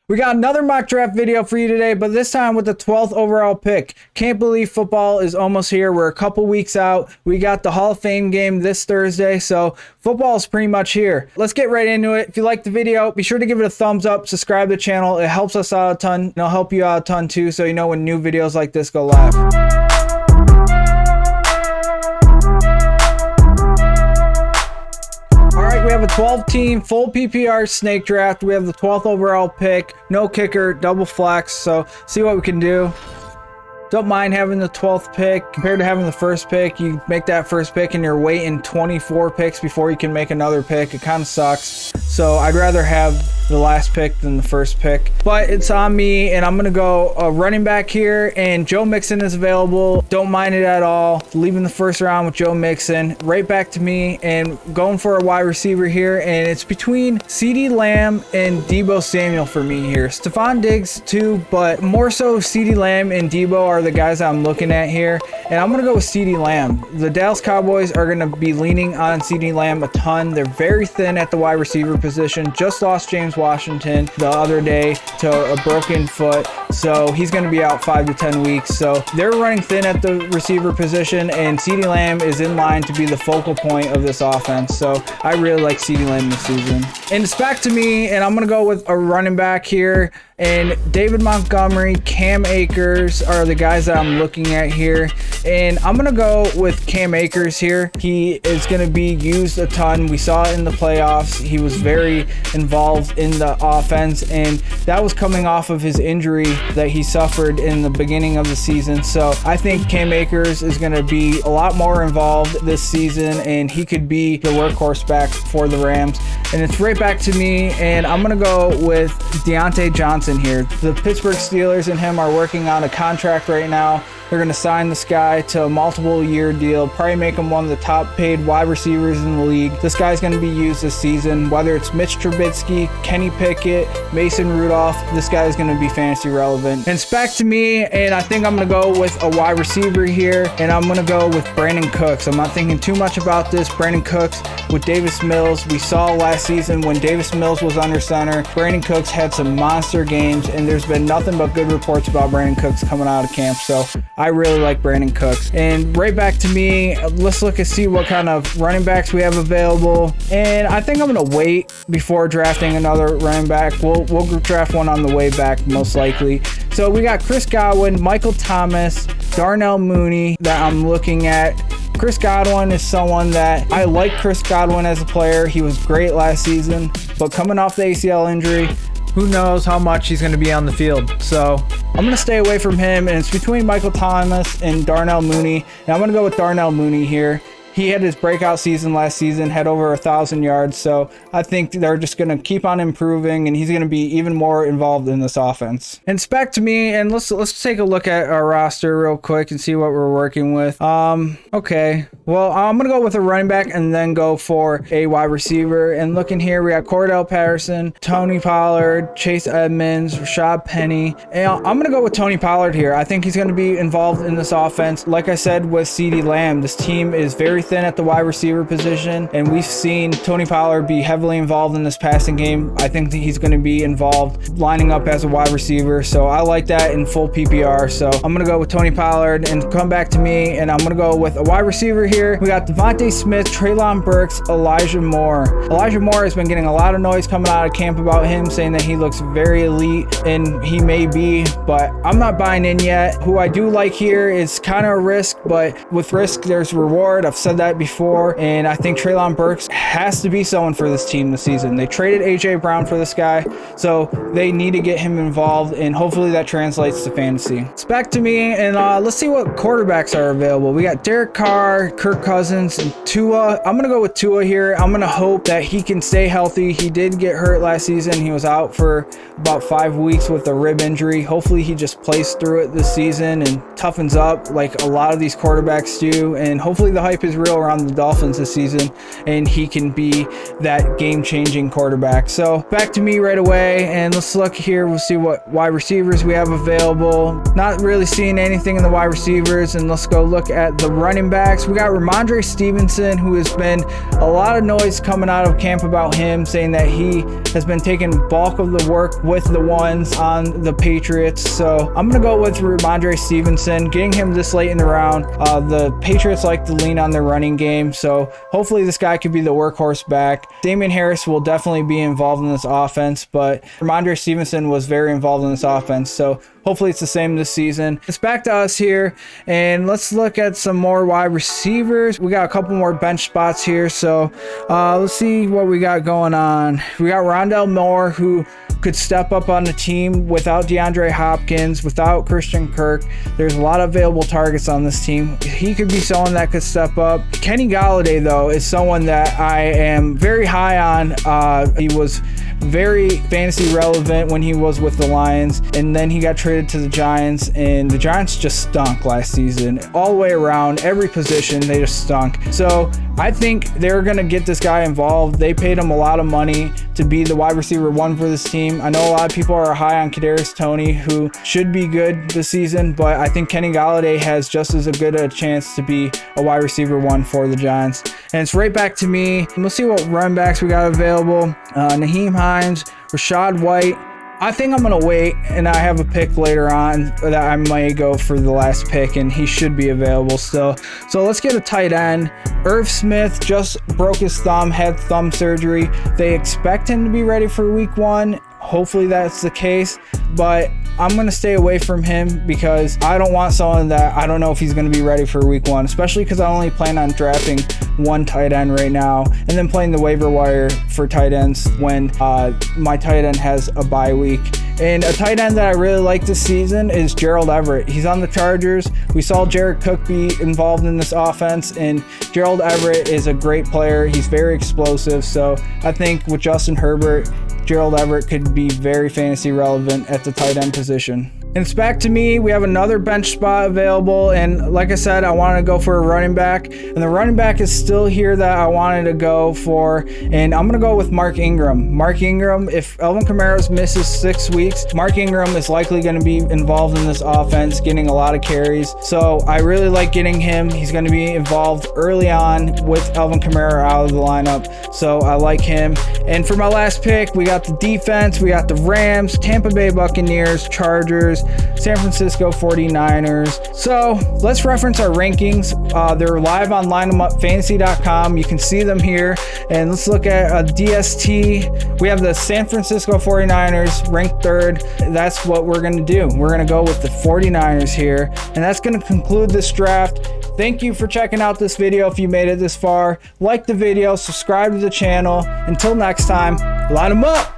We got another mock draft video for you today, but this time with the 12th overall pick. Can't believe football is almost here. We're a couple weeks out. We got the Hall of Fame game this Thursday, so football is pretty much here. Let's get right into it. If you liked the video, be sure to give it a thumbs up, subscribe to the channel. It helps us out a ton, and it'll help you out a ton too, so you know when new videos like this go live. We have a 12-team full PPR snake draft. We have the 12th overall pick, no kicker, double flex. So see what we can do. Don't mind having the 12th pick compared to having the first pick. You make that first pick and you're waiting 24 picks before you can make another pick. It kind of sucks. So I'd rather have the last pick than the first pick, but it's on me, and I'm gonna go a running back here, and Joe Mixon is available. Don't mind it at all. Leaving the first round with Joe Mixon. Right back to me, and going for a wide receiver here, and it's between CeeDee Lamb and Deebo Samuel for me here. Stephon Diggs too, but more so CeeDee Lamb and Deebo are the guys I'm looking at here, and I'm gonna go with CeeDee Lamb. The Dallas Cowboys are gonna be leaning on CeeDee Lamb a ton. They're very thin at the wide receiver position. Just lost James Washington the other day to a broken foot, so he's going to be out 5 to 10 weeks. So they're running thin at the receiver position, and CeeDee Lamb is in line to be the focal point of this offense. So I really like CeeDee Lamb this season. And it's back to me, and I'm going to go with a running back here. And David Montgomery, Cam Akers are the guys that I'm looking at here. And I'm going to go with Cam Akers here. He is going to be used a ton. We saw it in the playoffs. He was very involved in the offense, and that was coming off of his injury that he suffered in the beginning of the season. So I think Cam Akers is going to be a lot more involved this season, and he could be the workhorse back for the Rams. And it's right back to me, and I'm going to go with Deontay Johnson here. The Pittsburgh Steelers and him are working on a contract right now. They're going to sign this guy to a multiple year deal, probably make him one of the top paid wide receivers in the league. This guy's going to be used this season, whether it's Mitch Trubisky, Kenny Pickett, Mason Rudolph. This guy is going to be fantasy relevant. And it's back to me, and I think I'm going to go with a wide receiver here, and I'm going to go with Brandon Cooks. I'm not thinking too much about this. Brandon Cooks with Davis Mills. We saw last season when Davis Mills was under center, Brandon Cooks had some monster games, and there's been nothing but good reports about Brandon Cooks coming out of camp. So I really like Brandon Cooks. And right back to me, let's look and see what kind of running backs we have available. And I think I'm going to wait before drafting another running back. We'll draft one on the way back most likely. So we got Chris Godwin, Michael Thomas, Darnell Mooney that I'm looking at. Chris Godwin is someone that I like. Chris Godwin as a player, he was great last season, but coming off the ACL injury, who knows how much he's going to be on the field. So I'm going to stay away from him, and it's between Michael Thomas and Darnell Mooney, and I'm going to go with Darnell Mooney here. He had his breakout season last season, had over 1,000 yards, so I think they're just going to keep on improving, and he's going to be even more involved in this offense. And it's back to me, and let's take a look at our roster real quick and see what we're working with. Okay, well, I'm going to go with a running back and then go for a wide receiver. And looking here, we got Cordell Patterson, Tony Pollard, Chase Edmonds, Rashad Penny, and I'm going to go with Tony Pollard here. I think he's going to be involved in this offense. Like I said with CeeDee Lamb, this team is very thin at the wide receiver position, and we've seen Tony Pollard be heavily involved in this passing game. I think that he's going to be involved lining up as a wide receiver, so I like that in full PPR. So I'm going to go with Tony Pollard, and come back to me, and I'm going to go with a wide receiver here. We got Devontae Smith, Treylon Burks, Elijah Moore. Elijah Moore has been getting a lot of noise coming out of camp about him, saying that he looks very elite, and he may be, but I'm not buying in yet. Who I do like here is kind of a risk, but with risk there's reward. I've said that before, and I think Treylon Burks has to be someone for this team this season. They traded AJ Brown for this guy, so they need to get him involved, and hopefully that translates to fantasy. It's back to me, and let's see what quarterbacks are available. We got Derek Carr, Kirk Cousins, and Tua. I'm gonna go with Tua here. I'm gonna hope that he can stay healthy. He did get hurt last season. He was out for about 5 weeks with a rib injury. Hopefully he just plays through it this season and toughens up like a lot of these quarterbacks do, and hopefully the hype is real real around the Dolphins this season, and he can be that game-changing quarterback. So back to me right away, and let's look here. We'll see what wide receivers we have available. Not really seeing anything in the wide receivers, and let's go look at the running backs. We got Rhamondre Stevenson, who has been a lot of noise coming out of camp about him, saying that he has been taking bulk of the work with the ones on the Patriots. So I'm gonna go with Rhamondre Stevenson, getting him this late in the round. The Patriots like to lean on their running game, so hopefully this guy could be the workhorse back. Damian Harris will definitely be involved in this offense, but Rhamondre Stevenson was very involved in this offense, so hopefully it's the same this season. It's back to us here, and let's look at some more wide receivers. We got a couple more bench spots here, so let's see what we got going on. We got Rondell Moore, who could step up on the team without DeAndre Hopkins, without Christian Kirk. There's a lot of available targets on this team. He could be someone that could step up. Kenny Golladay, though, is someone that I am very high on. He was very fantasy relevant when he was with the Lions, and then he got traded to the Giants, and the Giants just stunk last season. All the way around, every position, they just stunk. So I think they're going to get this guy involved. They paid him a lot of money to be the wide receiver 1 for this team. I know a lot of people are high on Kadarius Toney, who should be good this season, but I think Kenny Golladay has just as good a chance to be a wide receiver 1 for the Giants. And it's right back to me. We'll see what running backs we got available. Naheem Hines, Rashad White. I think I'm going to wait, and I have a pick later on that I might go for the last pick, and he should be available still. So let's get a tight end. Irv Smith just broke his thumb, had thumb surgery. They expect him to be ready for week 1. Hopefully that's the case, but I'm going to stay away from him because I don't want someone that I don't know if he's going to be ready for week 1, especially because I only plan on drafting 1 tight end right now and then playing the waiver wire for tight ends when my tight end has a bye week. And a tight end that I really like this season is Gerald Everett. He's on the Chargers. We saw Jared Cook be involved in this offense, and Gerald Everett is a great player. He's very explosive. So I think with Justin Herbert, Gerald Everett could be very fantasy relevant at the tight end position. And it's back to me. We have another bench spot available, and like I said, I wanted to go for a running back, and the running back is still here that I wanted to go for, and I'm gonna go with Mark Ingram. Mark Ingram, if Alvin Kamara misses 6 weeks, Mark Ingram is likely going to be involved in this offense, getting a lot of carries. So I really like getting him. He's going to be involved early on with Alvin Kamara out of the lineup, so I like him. And for my last pick, we got the defense. We got the Rams, Tampa Bay Buccaneers, Chargers, San Francisco 49ers. So let's reference our rankings. They're live on lineemupfantasy.com. You can see them here. And let's look at DST. We have the San Francisco 49ers ranked 3rd. That's what we're going to do. We're going to go with the 49ers here. And that's going to conclude this draft. Thank you for checking out this video. If you made it this far, like the video, subscribe to the channel. Until next time, line 'em up.